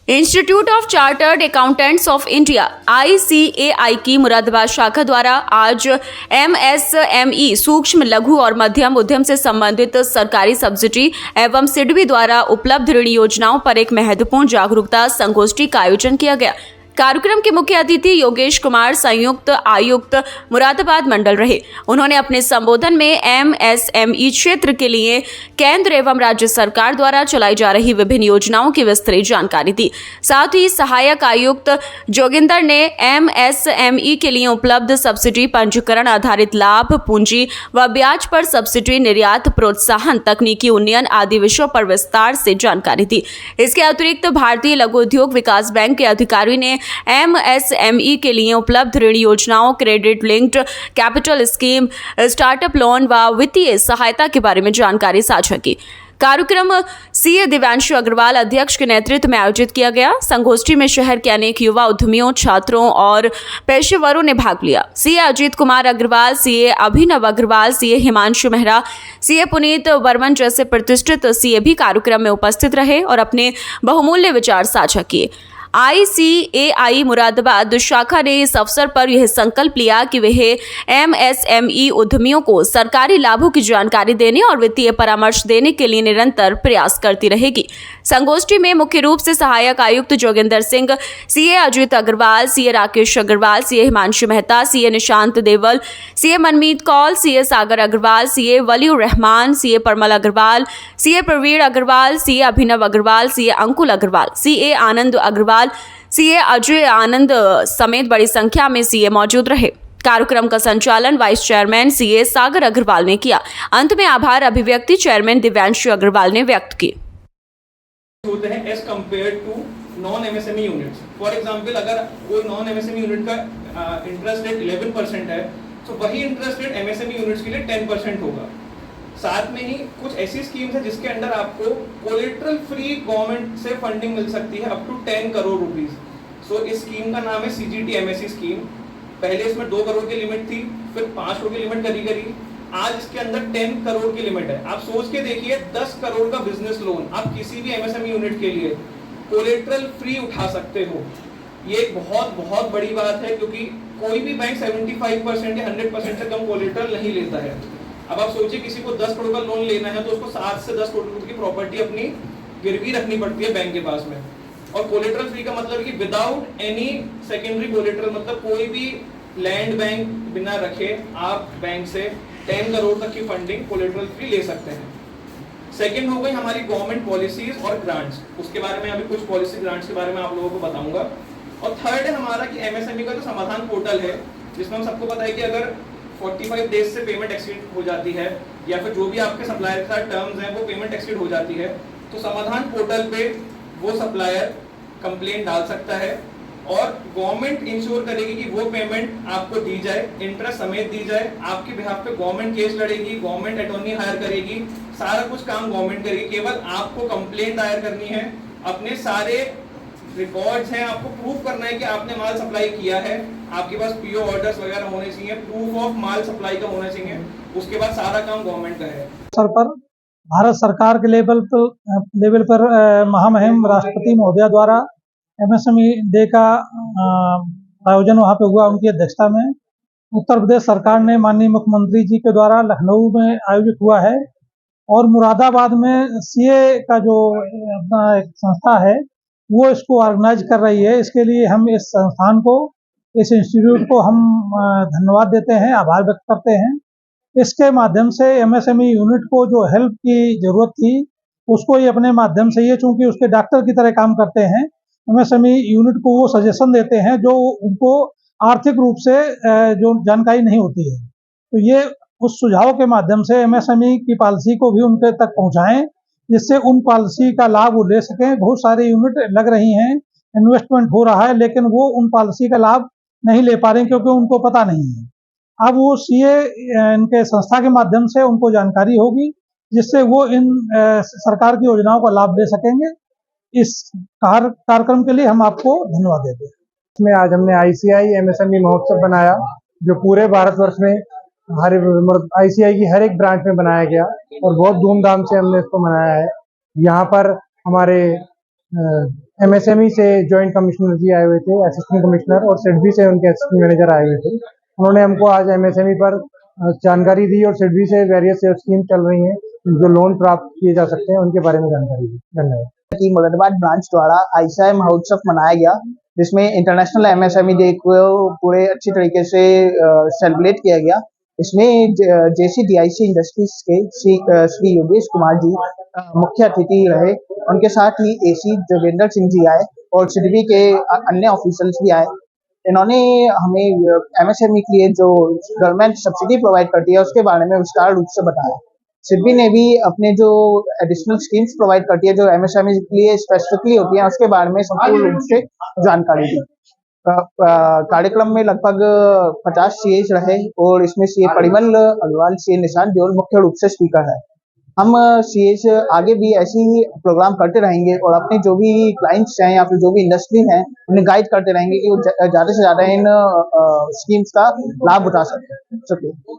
Institute of chartered accountants of India ICAI की मुरादाबाद शाखा द्वारा आज MSME सूक्ष्म लघु और मध्यम उद्यम से संबंधित सरकारी सब्सिडी एवं सिडबी द्वारा उपलब्ध ऋण योजनाओं पर एक महत्वपूर्ण जागरूकता संगोष्ठी का आयोजन किया गया। कार्यक्रम के मुख्य अतिथि योगेश कुमार संयुक्त आयुक्त मुरादाबाद मंडल रहे। उन्होंने अपने संबोधन में MSME क्षेत्र के लिए केंद्र एवं राज्य सरकार द्वारा चलाई जा रही विभिन्न योजनाओं की विस्तृत जानकारी दी। साथ ही सहायक आयुक्त जोगिंदर ने MSME के लिए उपलब्ध सब्सिडी, पंजीकरण आधारित लाभ, पूंजी व ब्याज पर सब्सिडी, निर्यात प्रोत्साहन, तकनीकी उन्नयन आदि विषयों पर विस्तार से जानकारी दी। इसके अतिरिक्त भारतीय लघु उद्योग विकास बैंक के अधिकारी ने MSME के लिए उपलब्ध ऋण योजनाओं, credit linked capital scheme, startup loan व वित्तीय सहायता के बारे में जानकारी साझा की। कार्यक्रम CA दिव्यांशु अग्रवाल अध्यक्ष के नेतृत्व में आयोजित किया गया। संगोष्ठी में शहर के अनेक युवा उद्यमियों, छात्रों और पेशेवरों ने भाग लिया। CA अजीत कुमार अग्रवाल, CA अभिनव अग्रवाल, CA हिमांशु मेहरा, CA पुनीत वर्मन जैसे प्रतिष्ठित CA भी कार्यक्रम में उपस्थित रहे और अपने बहुमूल्य विचार साझा किए। ICAI मुरादाबाद शाखा ने इस अवसर पर यह संकल्प लिया कि वह MSME उद्यमियों को सरकारी लाभों की जानकारी देने और वित्तीय परामर्श देने के लिए निरंतर प्रयास करती रहेगी। संगोष्ठी में मुख्य रूप से सहायक आयुक्त Joginder Singh, CA Ajit Agarwal, CA Rakesh Agarwal, CA Himanshu Mehta, CA Nishant देवल, CA मनमीत कौल, CA सागर अग्रवाल, CA वलीउर रहमान, CA परमल अग्रवाल, CA प्रवीण अग्रवाल, CA अभिनव अग्रवाल, CA अंकुल अग्रवाल, CA आनंद अग्रवाल, CA अजय आनंद समेत बड़ी संख्या में CA मौजूद रहे। कार्यक्रम का संचालन वाइस चेयरमैन CA सागर अग्रवाल ने किया। अंत में आभार अभिव्यक्ति चेयरमैन दिव्यांशु अग्रवाल ने व्यक्त की। होते हैं as compared to non MSME units. For example, अगर कोई नॉन MSME यूनिट का इंटरेस्ट रेट 11% है, तो वही इंटरेस्ट रेट MSME यूनिट्स के लिए 10% होगा। साथ में ही कुछ ऐसी स्कीम्स है जिसके अंडर आपको कोलेटरल फ्री गवर्नमेंट से फंडिंग मिल सकती है अप टू 10 करोड़ रुपीस। सो इस स्कीम का नाम है CGT MSE स्कीम। पहले इसमें 2 करोड़ की लिमिट थी, फिर 5 करोड़ की लिमिट करी। आज इसके अंदर 10 करोड़ की लिमिट है। आप सोच के देखिए, 10 करोड़ का बिजनेस लोन आप किसी भी MSME यूनिट के लिए कोलेटरल फ्री उठा सकते हो। ये एक बहुत बहुत बड़ी बात है, क्योंकि कोई भी बैंक 75% या 100% से कम कोलेटरल नहीं लेता है। अब आप सोचिए, किसी को 10 करोड़ का लोन लेना है तो उसको 7 से 10 करोड़ की प्रॉपर्टी अपनी गिरवी रखनी पड़ती है बैंक के पास में। और कोलेटरल फ्री का मतलब कि विदाउट एनी सेकेंडरी कोलेटरल, मतलब कोई भी लैंड बैंक बिना रखे आप बैंक से 10 करोड़ तक की फंडिंग कोलेटरल फ्री ले सकते हैं। सेकंड हो गई हमारी गवर्नमेंट पॉलिसीज और ग्रांट्स। उसके बारे में अभी कुछ पॉलिसी ग्रांट्स के बारे में आप लोगों को बताऊंगा। और थर्ड है हमारा कि MSME का जो समाधान पोर्टल है, जिसमें हम सबको पता है कि अगर 45 डेज से पेमेंट एक्सीड हो जाती है, या फिर जो भी आपके सप्लायर के साथ टर्म्स हैं वो पेमेंट एक्सीड हो जाती है, तो समाधान पोर्टल पे वो सप्लायर कंप्लेंट डाल सकता है और गवर्नमेंट इंश्योर करेगी कि वो पेमेंट आपको दी जाए, इंटरेस्ट समेत दी जाए। आपके बिहाफ पे गवर्नमेंट केस लड़ेगी, गवर्नमेंट अटॉर्नी हायर करेगी, सारा कुछ काम गवर्नमेंट करेगी। केवल आपको कंप्लेंट दायर करनी है, अपने सारे रिकॉर्ड्स हैं, आपको प्रूफ करना है कि आपने माल सप्लाई किया है, आपके पास PO ऑर्डर्स वगैरह होने चाहिए, प्रूफ ऑफ माल सप्लाई का होना चाहिए। उसके बाद सारा काम गवर्नमेंट का है। सर पर भारत सरकार के लेवल पर महामहिम राष्ट्रपति महोदया द्वारा MSME डे का आयोजन वहाँ पे हुआ, उनकी अध्यक्षता में। उत्तर प्रदेश सरकार ने माननीय मुख्यमंत्री जी के द्वारा लखनऊ में आयोजित हुआ है, और मुरादाबाद में CA का जो अपना एक संस्था है वो इसको ऑर्गेनाइज कर रही है। इसके लिए हम इस संस्थान को, इस इंस्टीट्यूट को हम धन्यवाद देते हैं, आभार व्यक्त करते हैं। इसके माध्यम से MSME यूनिट को जो हेल्प की जरूरत थी उसको ये अपने माध्यम से, ये चूंकि उसके डॉक्टर की तरह काम करते हैं, MSME यूनिट को वो सजेशन देते हैं जो उनको आर्थिक रूप से जो जानकारी नहीं होती है। तो ये उस सुझाव के माध्यम से MSME की पॉलिसी को भी उनके तक पहुंचाएं, जिससे उन पॉलिसी का लाभ वो ले सकें। बहुत सारी यूनिट लग रही हैं, इन्वेस्टमेंट हो रहा है, लेकिन वो उन पॉलिसी का लाभ नहीं ले पा रहे क्योंकि उनको पता नहीं है। अब वो CA इनके संस्था के माध्यम से उनको जानकारी होगी, जिससे वो इन सरकार की योजनाओं का लाभ ले सकेंगे। इस कार्यक्रम के लिए हम आपको धन्यवाद देते हैं। इसमें आज हमने ICAI MSME महोत्सव बनाया, जो पूरे भारतवर्ष में ICAI की हर एक ब्रांच में बनाया गया और बहुत धूमधाम से हमने इसको मनाया है। यहाँ पर हमारे एमएसएमई से जॉइंट कमिश्नर जी आए हुए थे, असिस्टेंट कमिश्नर, और सिडबी से उनके असिस्टेंट मैनेजर आए हुए थे। उन्होंने हमको आज एमएसएमई पर जानकारी दी और सिडबी से वेरियस स्कीम चल रही हैं जो लोन प्राप्त किए जा सकते हैं उनके बारे में जानकारी दी। धन्यवाद। की मुरादाबाद ब्रांच द्वारा आईसीआई महोत्सव मनाया गया, जिसमें इंटरनेशनल एमएसएमई डे को पूरे अच्छी तरीके से सेलिब्रेट किया गया। इसमें जेसीडीआईसी इंडस्ट्रीज के श्री योगेश कुमार जी मुख्य अतिथि रहे। उनके साथ ही एसी जोगेंद्र सिंह जी आए और सिडबी के अन्य ऑफिसर्स भी आए। इन्होंने हमें एमएसएमई के लिए जो गवर्नमेंट सब्सिडी प्रोवाइड करती है उसके बारे में विस्तार रूप से बताया। सिडबी ने भी अपने जो एडिशनल स्कीम्स प्रोवाइड करती है जो एमएसएमई के लिए स्पेसिफिकली होती है उसके बारे में संपूर्ण रूप से जानकारी दी। कार्यक्रम में लगभग 50 सीएस रहे और इसमें सीए परिमल अग्रवाल, सीए निशांत देओल मुख्य रूप से स्पीकर है। हम सीएस आगे भी ऐसे ही प्रोग्राम करते रहेंगे और अपने जो भी क्लाइंट्स हैं या फिर जो भी इंडस्ट्री हैं उन्हें गाइड करते रहेंगे कि वो ज़्यादा से ज़्यादा इन स्कीम्स का लाभ उठा सके।